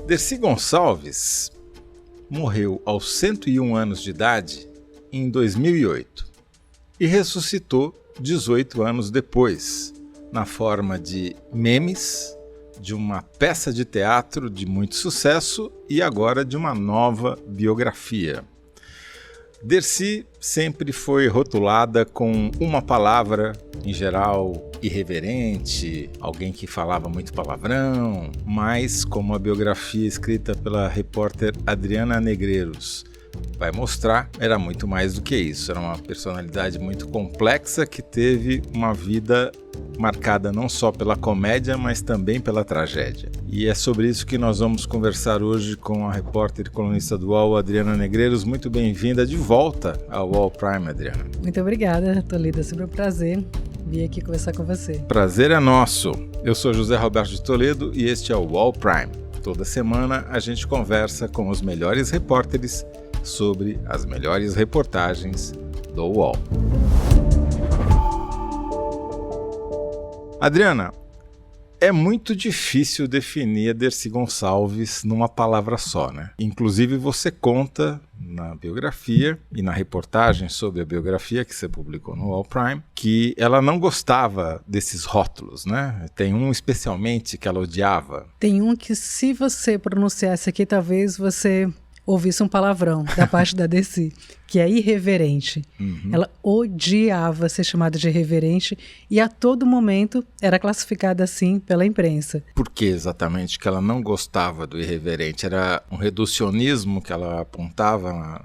Dercy Gonçalves morreu aos 101 anos de idade em 2008 e ressuscitou 18 anos depois, na forma de memes, de uma peça de teatro de muito sucesso e agora de uma nova biografia. Dercy sempre foi rotulada com uma palavra, em geral irreverente, alguém que falava muito palavrão, mas como a biografia escrita pela repórter Adriana Negreiros vai mostrar, era muito mais do que isso. Era uma personalidade muito complexa que teve uma vida marcada não só pela comédia, mas também pela tragédia. E é sobre isso que nós vamos conversar hoje com a repórter e colunista do UOL, Adriana Negreiros. Muito bem-vinda de volta ao UOL Prime, Adriana. Muito obrigada, Toledo. É sempre um prazer vir aqui conversar com você. Prazer é nosso. Eu sou José Roberto de Toledo e este é o UOL Prime. Toda semana a gente conversa com os melhores repórteres sobre as melhores reportagens do UOL. Adriana, é muito difícil definir a Dercy Gonçalves numa palavra só, né? Inclusive você conta na biografia e na reportagem sobre a biografia que você publicou no UOL Prime que ela não gostava desses rótulos, né? Tem um especialmente que ela odiava. Tem um que, se você pronunciasse aqui, talvez você ouvisse um palavrão da parte da Dercy, que é irreverente. Ela odiava ser chamada de irreverente e a todo momento era classificada assim pela imprensa. Por que exatamente que ela não gostava do irreverente? Era um reducionismo que ela apontava,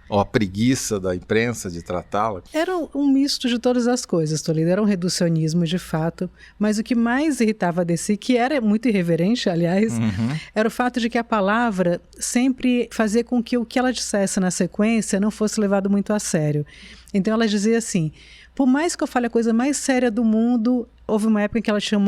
ou a preguiça da imprensa de tratá-la? Era um misto de todas as coisas, Toledo. Era um reducionismo de fato, mas o que mais irritava a Dercy, que era muito irreverente, aliás, era o fato de que a palavra sempre fazia com que o que ela dissesse na sequência não fosse levado muito a sério. Então ela dizia assim: por mais que eu fale a coisa mais séria do mundo, houve uma época em que ela tinha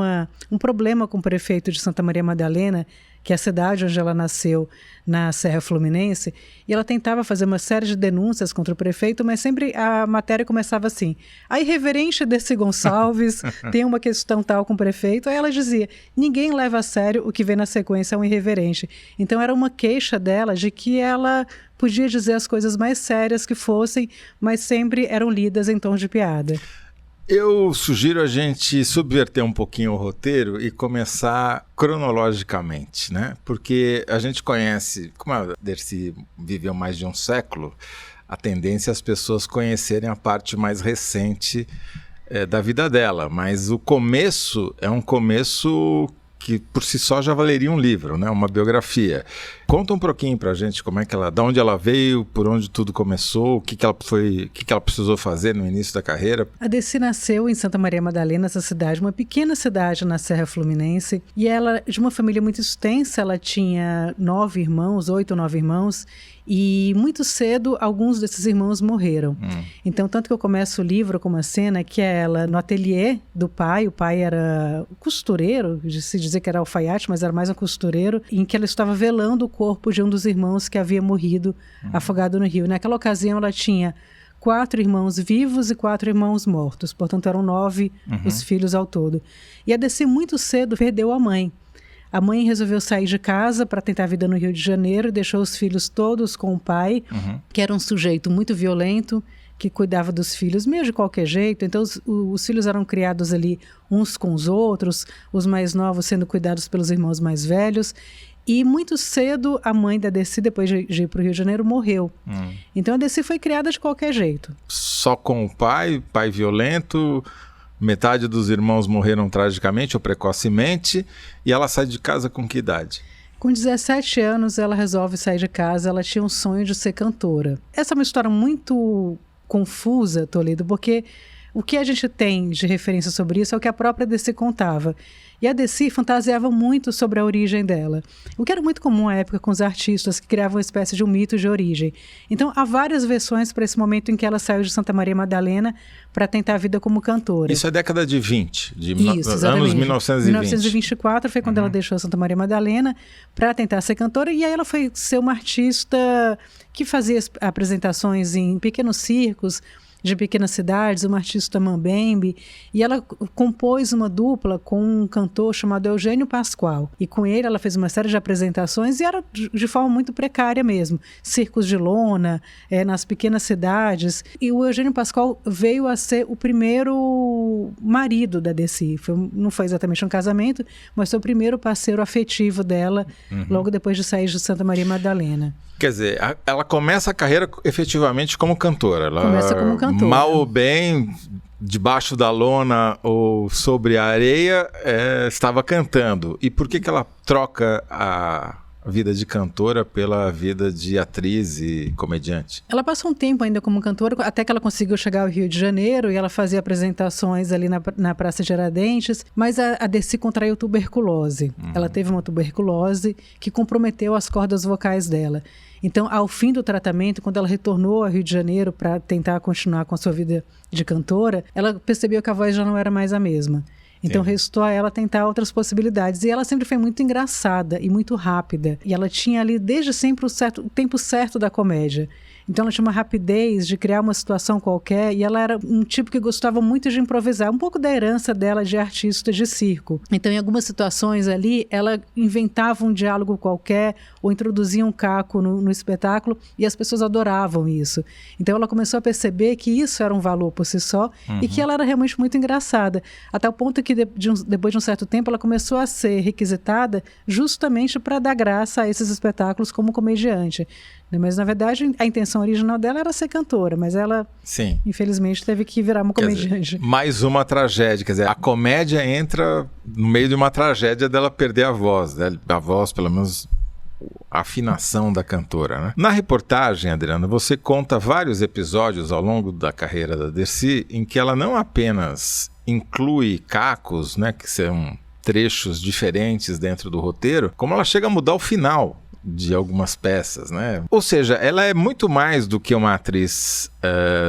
um problema com o prefeito de Santa Maria Madalena, que é a cidade onde ela nasceu, na Serra Fluminense, e ela tentava fazer uma série de denúncias contra o prefeito, mas sempre a matéria começava assim: a irreverente Dercy Gonçalves tem uma questão tal com o prefeito. Aí ela dizia: ninguém leva a sério o que vem na sequência, é um irreverente. Então era uma queixa dela de que ela podia dizer as coisas mais sérias que fossem, mas sempre eram lidas em tom de piada. Eu sugiro a gente subverter um pouquinho o roteiro e começar cronologicamente, né? Porque a gente conhece, como a Dercy viveu mais de um século, a tendência é as pessoas conhecerem a parte mais recente da vida dela, mas o começo é um começo que por si só já valeria um livro, né? Uma biografia. Conta um pouquinho pra gente como é que ela, de onde ela veio, por onde tudo começou, o que ela precisou fazer no início da carreira. A Dercy nasceu em Santa Maria Madalena, essa cidade, uma pequena cidade na Serra Fluminense, e ela, de uma família muito extensa, ela tinha 8 ou 9 irmãos, e muito cedo alguns desses irmãos morreram. Então, tanto que eu começo o livro com uma cena que é ela no ateliê do pai. O pai era costureiro, se dizer que era alfaiate, mas era mais um costureiro, em que ela estava velando o corpo de um dos irmãos que havia morrido afogado no rio. Naquela ocasião ela tinha 4 irmãos vivos e 4 irmãos mortos, portanto eram 9 os filhos ao todo. E a Dercy muito cedo perdeu a mãe. A mãe resolveu sair de casa para tentar a vida no Rio de Janeiro, deixou os filhos todos com o pai, que era um sujeito muito violento, que cuidava dos filhos meio de qualquer jeito. Então os filhos eram criados ali uns com os outros, os mais novos sendo cuidados pelos irmãos mais velhos. E muito cedo a mãe da Dercy, depois de ir para o Rio de Janeiro, morreu. Então a Dercy foi criada de qualquer jeito. Só com o pai violento, metade dos irmãos morreram tragicamente ou precocemente, e ela sai de casa com que idade? Com 17 anos ela resolve sair de casa. Ela tinha um sonho de ser cantora. Essa é uma história muito confusa, Toledo, porque o que a gente tem de referência sobre isso é o que a própria Dercy contava. E a Dercy fantasiava muito sobre a origem dela, o que era muito comum à época com os artistas que criavam uma espécie de um mito de origem. Então há várias versões para esse momento em que ela saiu de Santa Maria Madalena para tentar a vida como cantora. Isso é década de 20, Isso, anos 1920. 1924 foi quando ela deixou Santa Maria Madalena para tentar ser cantora, e aí ela foi ser uma artista que fazia apresentações em pequenos circos de pequenas cidades, uma artista mambembe, e ela compôs uma dupla com um cantor chamado Eugênio Pascoal, e com ele ela fez uma série de apresentações e era de forma muito precária mesmo, circos de lona, nas pequenas cidades, e o Eugênio Pascoal veio a ser o primeiro marido da Dessi, não foi exatamente um casamento, mas foi o primeiro parceiro afetivo dela, logo depois de sair de Santa Maria Madalena. Quer dizer, ela começa a carreira efetivamente como cantora. Ela começa como cantora. Mal ou bem, debaixo da lona ou sobre a areia, estava cantando. E por que ela troca a vida de cantora pela vida de atriz e comediante? Ela passou um tempo ainda como cantora, até que ela conseguiu chegar ao Rio de Janeiro, e ela fazia apresentações ali na Praça Tiradentes, mas a Dessi contraiu tuberculose. Ela teve uma tuberculose que comprometeu as cordas vocais dela. Então, ao fim do tratamento, quando ela retornou ao Rio de Janeiro para tentar continuar com a sua vida de cantora, ela percebeu que a voz já não era mais a mesma. Então, restou a ela tentar outras possibilidades. E ela sempre foi muito engraçada e muito rápida. E ela tinha ali, desde sempre, o tempo certo da comédia. Então, ela tinha uma rapidez de criar uma situação qualquer, e ela era um tipo que gostava muito de improvisar, um pouco da herança dela de artista de circo. Então, em algumas situações ali, ela inventava um diálogo qualquer ou introduzia um caco no espetáculo, e as pessoas adoravam isso. Então, ela começou a perceber que isso era um valor por si só, e que ela era realmente muito engraçada. Até o ponto que, depois de um certo tempo, ela começou a ser requisitada justamente para dar graça a esses espetáculos como comediante. Mas, na verdade, a intenção original dela era ser cantora, mas ela, infelizmente, teve que virar uma comediante. Mais uma tragédia, quer dizer, a comédia entra no meio de uma tragédia dela perder a voz, né? A voz, pelo menos, a afinação da cantora, né? Na reportagem, Adriana, você conta vários episódios ao longo da carreira da Dessi em que ela não apenas inclui cacos, né, que são trechos diferentes dentro do roteiro, como ela chega a mudar o final de algumas peças, né? Ou seja, ela é muito mais do que uma atriz,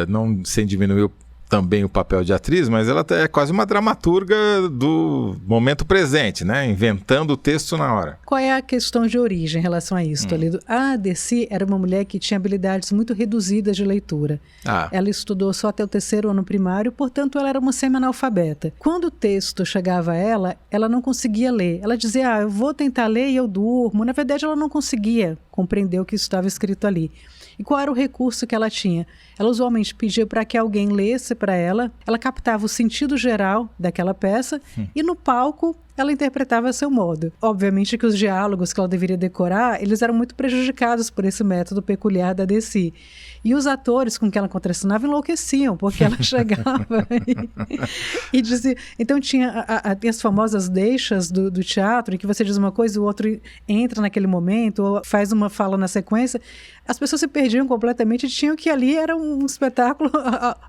não sem diminuir também o papel de atriz, mas ela é quase uma dramaturga do momento presente, né? Inventando o texto na hora. Qual é a questão de origem em relação a isso, Toledo? A Dessi era uma mulher que tinha habilidades muito reduzidas de leitura. Ela estudou só até o 3º ano primário, portanto ela era uma semi-analfabeta. Quando o texto chegava a ela, ela não conseguia ler. Ela dizia, eu vou tentar ler e eu durmo. Na verdade, ela não conseguia compreender o que estava escrito ali. E qual era o recurso que ela tinha? Ela usualmente pedia para que alguém lesse para ela, ela captava o sentido geral daquela peça e no palco ela interpretava a seu modo. Obviamente que os diálogos que ela deveria decorar, eles eram muito prejudicados por esse método peculiar da Dessi. E os atores com quem ela contracenava enlouqueciam, porque ela chegava e dizia... Então tinha as famosas deixas do teatro, em que você diz uma coisa e o outro entra naquele momento, ou faz uma fala na sequência. As pessoas se perdiam completamente e tinham que ali era um espetáculo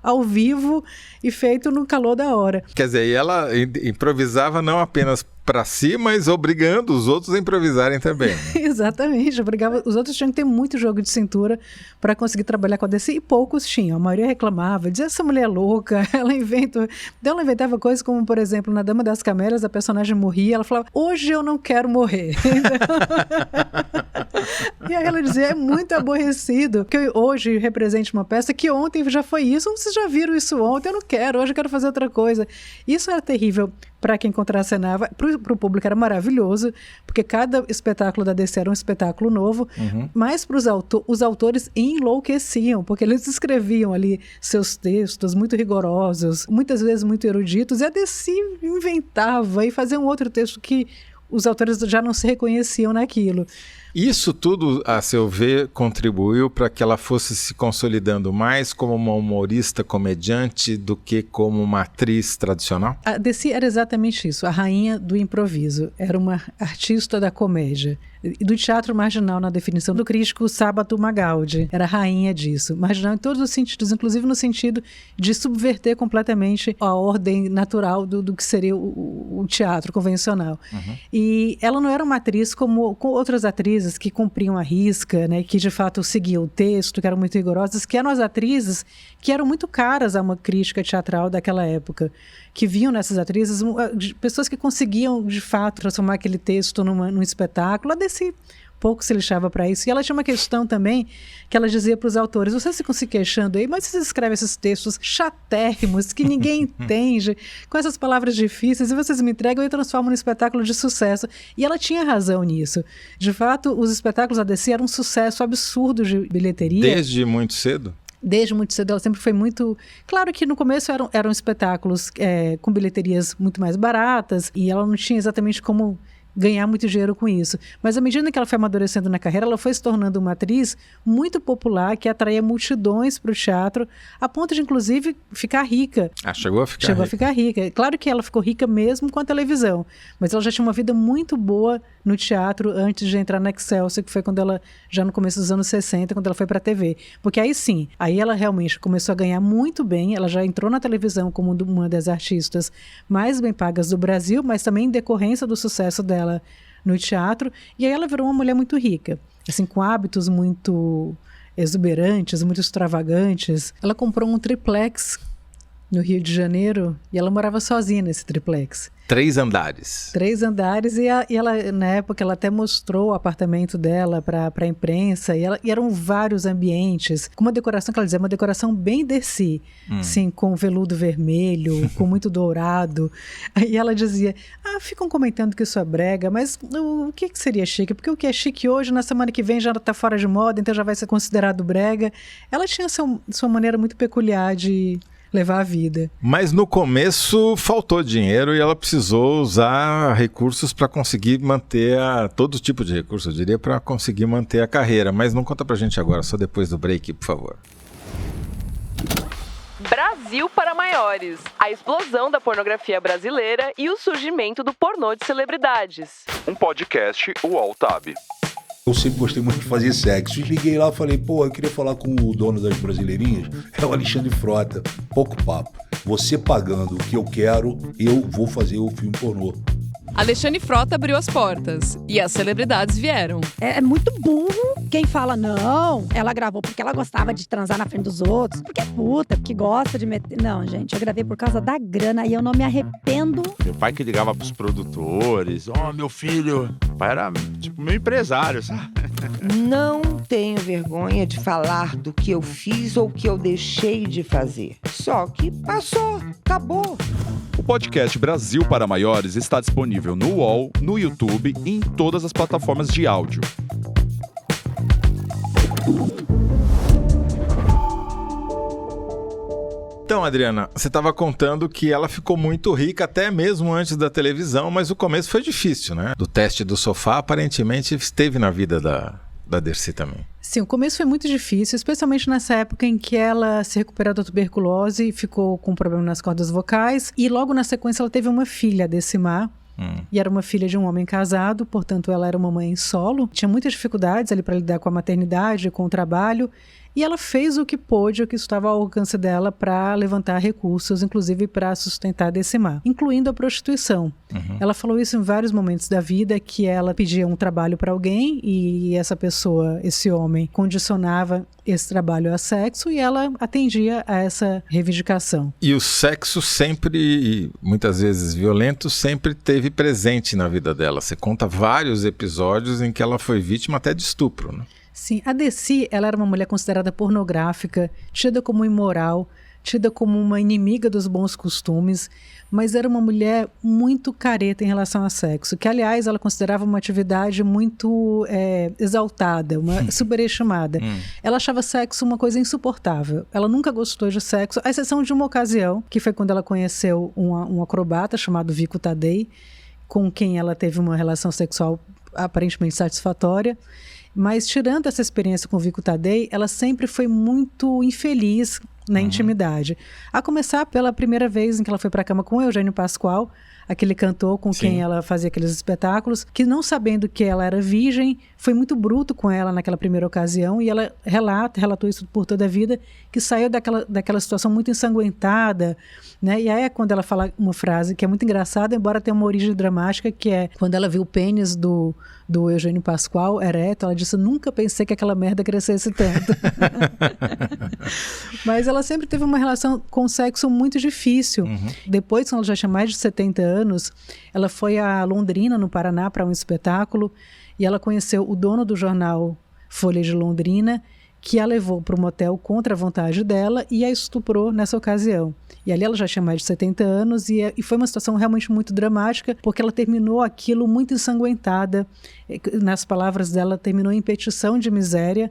ao vivo e feito no calor da hora. Quer dizer, e ela improvisava não apenas para si, mas obrigando os outros a improvisarem também. Né? Exatamente, obrigava. Os outros tinham que ter muito jogo de cintura para conseguir trabalhar com a Dessi, e poucos tinham. A maioria reclamava, dizia, essa mulher é louca, ela inventava coisas como, por exemplo, na Dama das Camélias, a personagem morria, ela falava, hoje eu não quero morrer. E aí ela dizia, é muito aborrecido que eu hoje represente uma peça que ontem já foi isso, vocês já viram isso ontem, eu não quero, hoje eu quero fazer outra coisa. Isso era terrível para quem contracenava, para o público era maravilhoso, porque cada espetáculo da Dessi era um espetáculo novo, mas para os autores enlouqueciam, porque eles escreviam ali seus textos muito rigorosos, muitas vezes muito eruditos, e a Dessi inventava e fazia um outro texto que os autores já não se reconheciam naquilo. Isso tudo, a seu ver, contribuiu para que ela fosse se consolidando mais como uma humorista comediante do que como uma atriz tradicional? A Dessi era exatamente isso, a rainha do improviso. Era uma artista da comédia. E do teatro marginal, na definição do crítico Sábato Magaldi. Era a rainha disso. Marginal em todos os sentidos, inclusive no sentido de subverter completamente a ordem natural do que seria o teatro convencional. E ela não era uma atriz como outras atrizes que cumpriam a risca, né, que de fato seguiam o texto, que eram muito rigorosas, que eram as atrizes que eram muito caras a uma crítica teatral daquela época, que viam nessas atrizes pessoas que conseguiam de fato transformar aquele texto num espetáculo. A Dessi pouco se lixava para isso. E ela tinha uma questão também que ela dizia para os autores: vocês ficam se queixando aí, mas vocês escrevem esses textos chatérrimos que ninguém entende, com essas palavras difíceis, e vocês me entregam e transformam num espetáculo de sucesso. E ela tinha razão nisso. De fato, os espetáculos da DC eram um sucesso absurdo de bilheteria. Desde muito cedo? Desde muito cedo, ela sempre foi muito... Claro que no começo eram espetáculos com bilheterias muito mais baratas, e ela não tinha exatamente como ganhar muito dinheiro com isso. Mas à medida que ela foi amadurecendo na carreira, ela foi se tornando uma atriz muito popular, que atraía multidões para o teatro, a ponto de, inclusive, ficar rica. Chegou a ficar rica. Chegou a ficar rica. Claro que ela ficou rica mesmo com a televisão, mas ela já tinha uma vida muito boa no teatro antes de entrar na Excelsior, que foi quando ela, já no começo dos anos 60, quando ela foi para a TV. Porque aí sim, aí ela realmente começou a ganhar muito bem, ela já entrou na televisão como uma das artistas mais bem pagas do Brasil, mas também em decorrência do sucesso dela no teatro, e aí ela virou uma mulher muito rica, assim, com hábitos muito exuberantes, muito extravagantes. Ela comprou um triplex no Rio de Janeiro e ela morava sozinha nesse triplex. 3 andares. 3 andares, e ela, na época, ela até mostrou o apartamento dela para a imprensa, e eram vários ambientes, com uma decoração, que ela dizia, uma decoração bem DC, assim, com veludo vermelho, com muito dourado. Aí ela dizia, ficam comentando que isso é brega, mas o que seria chique? Porque o que é chique hoje, na semana que vem já está fora de moda, então já vai ser considerado brega. Ela tinha sua maneira muito peculiar de levar a vida. Mas no começo faltou dinheiro e ela precisou usar recursos para conseguir manter todo tipo de recurso, eu diria, para conseguir manter a carreira. Mas não conta pra gente agora, só depois do break, por favor. Brasil para maiores. A explosão da pornografia brasileira e o surgimento do pornô de celebridades. Um podcast UOL Tab. Eu sempre gostei muito de fazer sexo. E liguei lá e falei, eu queria falar com o dono das Brasileirinhas. É o Alexandre Frota. Pouco papo. Você pagando o que eu quero, eu vou fazer o filme pornô. Alexandre Frota abriu as portas e as celebridades vieram. É muito burro quem fala, não, ela gravou porque ela gostava de transar na frente dos outros, porque é puta, porque gosta de meter... Não, gente, eu gravei por causa da grana e eu não me arrependo. Meu pai que ligava pros produtores, meu filho, o pai era tipo meu empresário, sabe? Não tenho vergonha de falar do que eu fiz ou que eu deixei de fazer. Só que passou, acabou. O podcast Brasil para Maiores está disponível no UOL, no YouTube e em todas as plataformas de áudio. Então, Adriana, você estava contando que ela ficou muito rica até mesmo antes da televisão, mas o começo foi difícil, né? Do teste do sofá, aparentemente, esteve na vida da Dercy também. Sim, o começo foi muito difícil, especialmente nessa época em que ela se recuperou da tuberculose e ficou com problema nas cordas vocais, e logo na sequência ela teve uma filha, a Decimar, e era uma filha de um homem casado, portanto ela era uma mãe solo, tinha muitas dificuldades ali para lidar com a maternidade, com o trabalho, e ela fez o que pôde, o que estava ao alcance dela para levantar recursos, inclusive para sustentar a Decimar, incluindo a prostituição. Ela falou isso em vários momentos da vida, que ela pedia um trabalho para alguém e essa pessoa, esse homem, condicionava esse trabalho a sexo e ela atendia a essa reivindicação. E o sexo sempre, muitas vezes violento, sempre teve presente na vida dela. Você conta vários episódios em que ela foi vítima até de estupro, né? Sim, a Dercy, ela era uma mulher considerada pornográfica, tida como imoral, tida como uma inimiga dos bons costumes, mas era uma mulher muito careta em relação ao sexo, que, aliás, ela considerava uma atividade muito exaltada, superestimada. Ela achava sexo uma coisa insuportável. Ela nunca gostou de sexo, à exceção de uma ocasião, que foi quando ela conheceu um acrobata chamado Vico Tadei, com quem ela teve uma relação sexual aparentemente satisfatória. Mas, tirando essa experiência com o Vico Tadei, ela sempre foi muito infeliz na intimidade. A começar pela primeira vez em que ela foi para a cama com o Eugênio Pascoal, aquele cantor com quem ela fazia aqueles espetáculos, que, não sabendo que ela era virgem, foi muito bruto com ela naquela primeira ocasião, e ela relatou isso por toda a vida, que saiu daquela situação muito ensanguentada, né? E aí é quando ela fala uma frase que é muito engraçada, embora tenha uma origem dramática, que é quando ela viu o pênis do Eugênio Pascoal ereto, ela disse, nunca pensei que aquela merda crescesse tanto. Mas ela sempre teve uma relação com o sexo muito difícil. Depois, quando ela já tinha mais de 70 anos, ela foi a Londrina, no Paraná, para um espetáculo, e ela conheceu o dono do jornal Folha de Londrina, que a levou para o motel contra a vontade dela e a estuprou nessa ocasião. E ali ela já tinha mais de 70 anos e foi uma situação realmente muito dramática, porque ela terminou aquilo muito ensanguentada. Nas palavras dela, terminou em petição de miséria,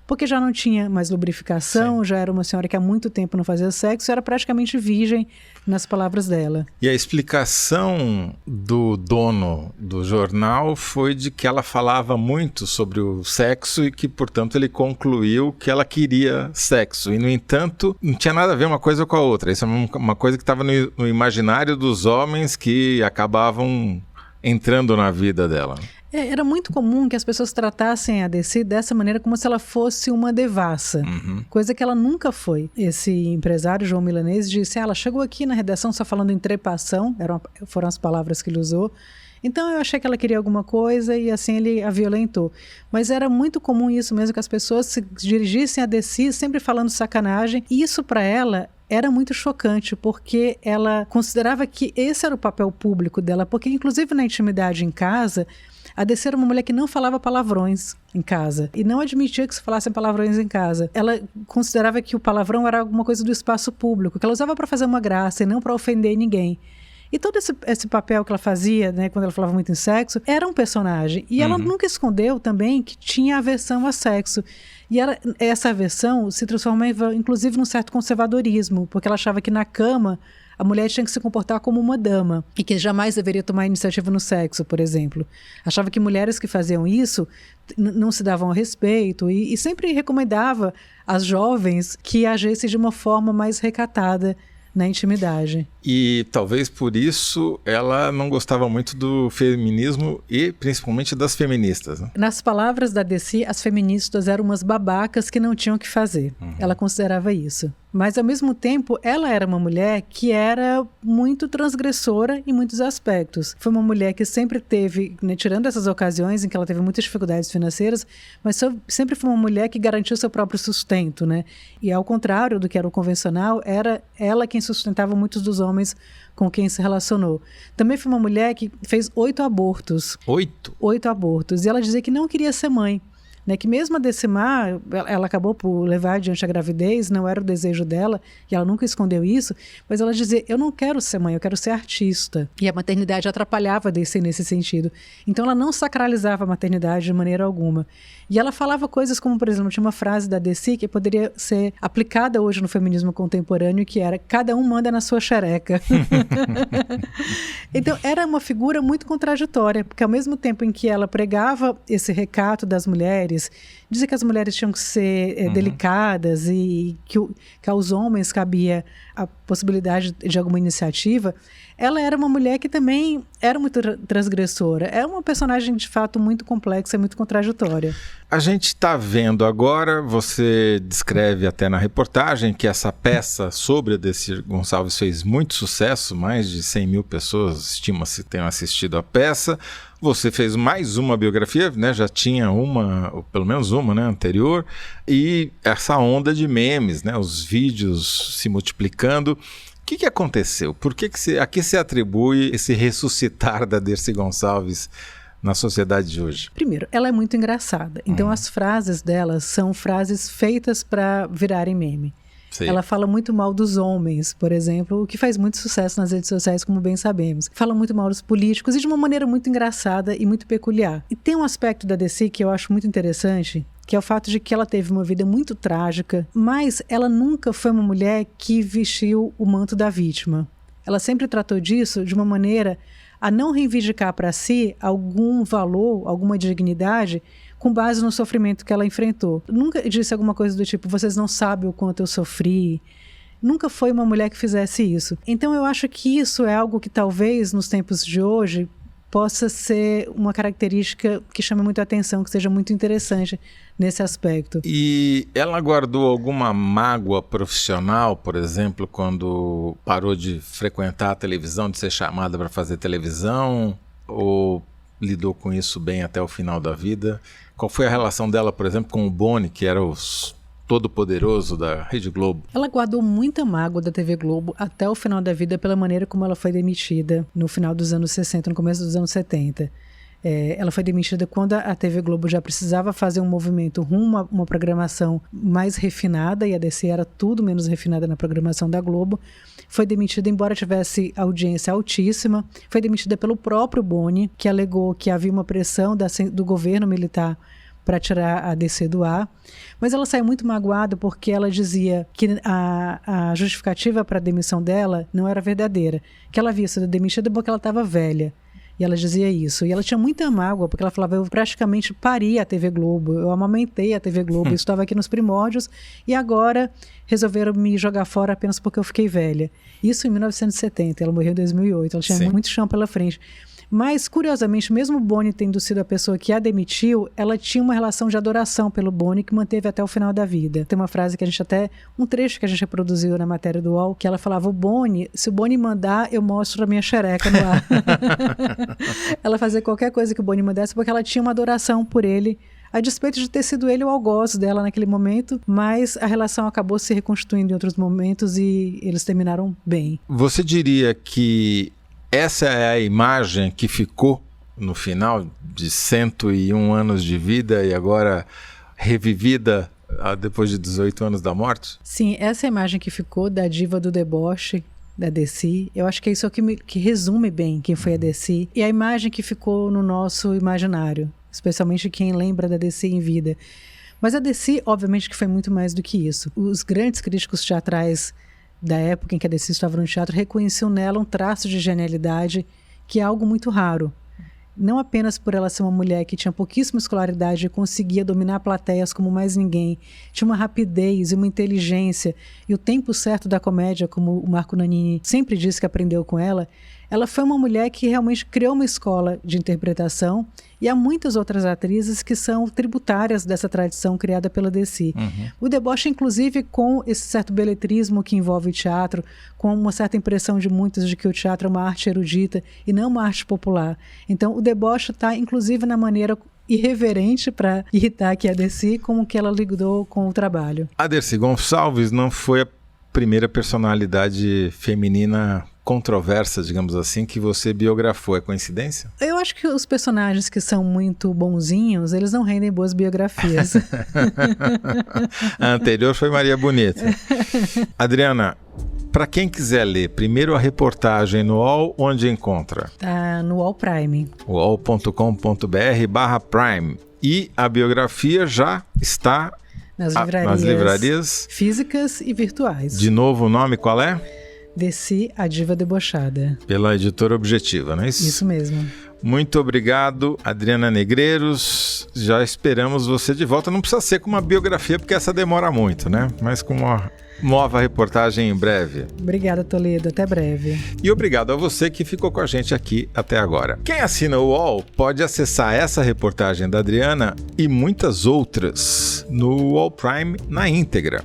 porque já não tinha mais lubrificação, já era uma senhora que há muito tempo não fazia sexo, era praticamente virgem, nas palavras dela. E a explicação do dono do jornal foi de que ela falava muito sobre o sexo e que, portanto, ele concluiu que ela queria sexo. E, no entanto, não tinha nada a ver uma coisa com a outra. Isso é uma coisa que estava no imaginário dos homens que acabavam entrando na vida dela. Era muito comum que as pessoas tratassem a Desi dessa maneira, como se ela fosse uma devassa, coisa que ela nunca foi. Esse empresário, João Milanês, disse, ela chegou aqui na redação só falando em trepação, foram as palavras que ele usou, então eu achei que ela queria alguma coisa e assim ele a violentou. Mas era muito comum isso mesmo, que as pessoas se dirigissem a Desi sempre falando sacanagem, e isso para ela era muito chocante, porque ela considerava que esse era o papel público dela, porque inclusive na intimidade em casa, a Desi era uma mulher que não falava palavrões em casa e não admitia que se falassem palavrões em casa. Ela considerava que o palavrão era alguma coisa do espaço público, que ela usava para fazer uma graça e não para ofender ninguém. E todo esse papel que ela fazia, né, quando ela falava muito em sexo, era um personagem. E ela nunca escondeu também que tinha aversão a sexo. E essa aversão se transformava, inclusive, num certo conservadorismo, porque ela achava que na cama a mulher tinha que se comportar como uma dama e que jamais deveria tomar iniciativa no sexo, por exemplo. Achava que mulheres que faziam isso não se davam a respeito e sempre recomendava às jovens que agissem de uma forma mais recatada na intimidade. E talvez por isso ela não gostava muito do feminismo e principalmente das feministas, né? Nas palavras da Desi, as feministas eram umas babacas que não tinham o que fazer. Ela considerava isso. Mas, ao mesmo tempo, ela era uma mulher que era muito transgressora em muitos aspectos. Foi uma mulher que sempre teve, né, tirando essas ocasiões em que ela teve muitas dificuldades financeiras, mas sempre foi uma mulher que garantiu seu próprio sustento, né? E, ao contrário do que era o convencional, era ela quem sustentava muitos dos homens com quem se relacionou. Também foi uma mulher que fez 8 abortos. 8? 8 abortos. E ela dizia que não queria ser mãe. Né, que mesmo a Decimar, ela acabou por levar adiante a gravidez, não era o desejo dela, e ela nunca escondeu isso, mas ela dizia, eu não quero ser mãe, eu quero ser artista. E a maternidade atrapalhava a Desi nesse sentido. Então ela não sacralizava a maternidade de maneira alguma. E ela falava coisas como, por exemplo, tinha uma frase da Desi que poderia ser aplicada hoje no feminismo contemporâneo, que era, cada um manda na sua xereca. Então era uma figura muito contraditória, porque ao mesmo tempo em que ela pregava esse recato das mulheres, dizia que as mulheres tinham que ser delicadas e que aos homens cabia a possibilidade de alguma iniciativa, ela era uma mulher que também era muito transgressora. É uma personagem, de fato, muito complexa e muito contraditória. A gente está vendo agora, você descreve até na reportagem, que essa peça sobre a Desi Gonçalves fez muito sucesso, mais de 100 mil pessoas, estima-se, tenham assistido a peça. Você fez mais uma biografia, né? Já tinha uma, ou pelo menos uma, né, anterior, e essa onda de memes, né? Os vídeos se multiplicando. O que aconteceu? A que se atribui esse ressuscitar da Desi Gonçalves na sociedade de hoje? Primeiro, ela é muito engraçada. Então as frases dela são frases feitas para virarem meme. Sim. Ela fala muito mal dos homens, por exemplo, o que faz muito sucesso nas redes sociais, como bem sabemos. Fala muito mal dos políticos e de uma maneira muito engraçada e muito peculiar. E tem um aspecto da Desi que eu acho muito interessante, que é o fato de que ela teve uma vida muito trágica, mas ela nunca foi uma mulher que vestiu o manto da vítima. Ela sempre tratou disso de uma maneira a não reivindicar para si algum valor, alguma dignidade, com base no sofrimento que ela enfrentou. Nunca disse alguma coisa do tipo, vocês não sabem o quanto eu sofri. Nunca foi uma mulher que fizesse isso. Então eu acho que isso é algo que talvez nos tempos de hoje possa ser uma característica que chame muito a atenção, que seja muito interessante nesse aspecto. E ela guardou alguma mágoa profissional, por exemplo, quando parou de frequentar a televisão, de ser chamada para fazer televisão, ou lidou com isso bem até o final da vida? Qual foi a relação dela, por exemplo, com o Boni, que era o todo-poderoso da Rede Globo? Ela guardou muita mágoa da TV Globo até o final da vida pela maneira como ela foi demitida no final dos anos 60, no começo dos anos 70. Ela foi demitida quando a TV Globo já precisava fazer um movimento rumo a uma programação mais refinada, e a DC era tudo menos refinada na programação da Globo. Foi demitida, embora tivesse audiência altíssima. Foi demitida pelo próprio Boni, que alegou que havia uma pressão do governo militar para tirar a DC do ar. Mas ela saiu muito magoada porque ela dizia que a justificativa para a demissão dela não era verdadeira, que ela havia sido demitida porque ela estava velha. E ela dizia isso. E ela tinha muita mágoa, porque ela falava, eu praticamente pari a TV Globo, eu amamentei a TV Globo, eu estava aqui nos primórdios, e agora resolveram me jogar fora apenas porque eu fiquei velha. Isso em 1970, ela morreu em 2008, ela tinha muito chão pela frente. Mas, curiosamente, mesmo o Boni tendo sido a pessoa que a demitiu, ela tinha uma relação de adoração pelo Boni que manteve até o final da vida. Tem uma frase que a gente um trecho que a gente reproduziu na matéria do UOL, que ela falava, se o Boni mandar, eu mostro a minha xereca no ar. Ela fazia qualquer coisa que o Boni mandasse porque ela tinha uma adoração por ele, a despeito de ter sido ele o algoz dela naquele momento, mas a relação acabou se reconstituindo em outros momentos e eles terminaram bem. Você diria que essa é a imagem que ficou no final de 101 anos de vida e agora revivida depois de 18 anos da morte? Sim, essa é a imagem que ficou da diva do deboche, da DC. Eu acho que é isso que resume bem quem foi a DC. E a imagem que ficou no nosso imaginário, especialmente quem lembra da DC em vida. Mas a DC, obviamente, que foi muito mais do que isso. Os grandes críticos teatrais da época em que a DC estava no teatro reconheciam nela um traço de genialidade que é algo muito raro. Não apenas por ela ser uma mulher que tinha pouquíssima escolaridade e conseguia dominar plateias como mais ninguém, tinha uma rapidez e uma inteligência e o tempo certo da comédia, como o Marco Nanini sempre disse que aprendeu com ela. Ela foi uma mulher que realmente criou uma escola de interpretação, e há muitas outras atrizes que são tributárias dessa tradição criada pela DC. O deboche, inclusive, com esse certo beletrismo que envolve o teatro, com uma certa impressão de muitos de que o teatro é uma arte erudita e não uma arte popular. Então, o deboche está, inclusive, na maneira irreverente para irritar aqui a DC, como que ela lidou com o trabalho. A Dercy Gonçalves não foi a primeira personalidade feminina controversa, digamos assim, que você biografou. É coincidência? Eu acho que os personagens que são muito bonzinhos, eles não rendem boas biografias. A anterior foi Maria Bonita. Adriana, para quem quiser ler, primeiro a reportagem no UOL, onde encontra? Tá no UOL Prime. uol.com.br/Prime. E a biografia já está nas livrarias físicas e virtuais. De novo, o nome qual é? DC, a Diva Debochada. Pela editora Objetiva, não é isso? Isso mesmo. Muito obrigado, Adriana Negreiros. Já esperamos você de volta. Não precisa ser com uma biografia, porque essa demora muito, né? Mas com uma nova reportagem em breve. Obrigada, Toledo. Até breve. E obrigado a você que ficou com a gente aqui até agora. Quem assina o UOL pode acessar essa reportagem da Adriana e muitas outras no UOL Prime na íntegra.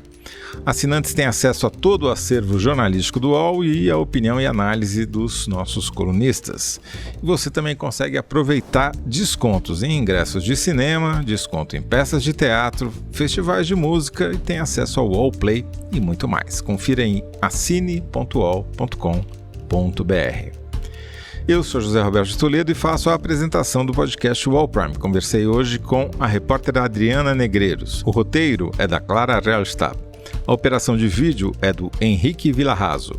Assinantes têm acesso a todo o acervo jornalístico do UOL e a opinião e análise dos nossos colunistas. E você também consegue aproveitar descontos em ingressos de cinema, desconto em peças de teatro, festivais de música e tem acesso ao UOL Play e muito mais. Confira em assine.uol.com.br. Eu sou José Roberto de Toledo e faço a apresentação do podcast UOL Prime. Conversei hoje com a repórter Adriana Negreiros. O roteiro é da Clara Rellstab. A operação de vídeo é do Henrique Villarrazo.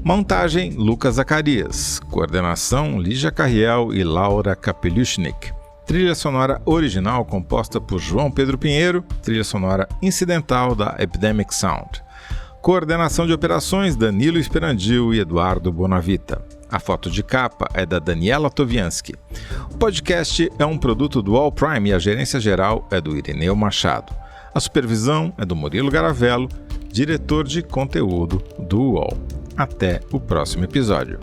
Montagem, Lucas Zacarias. Coordenação, Lígia Carriel e Laura Kapelushnik. Trilha sonora original composta por João Pedro Pinheiro. Trilha sonora incidental da Epidemic Sound. Coordenação de operações, Danilo Esperandil e Eduardo Bonavita. A foto de capa é da Daniela Toviansky. O podcast é um produto do UOL Prime e a gerência geral é do Irineu Machado. A supervisão é do Murilo Garavello, diretor de conteúdo do UOL. Até o próximo episódio.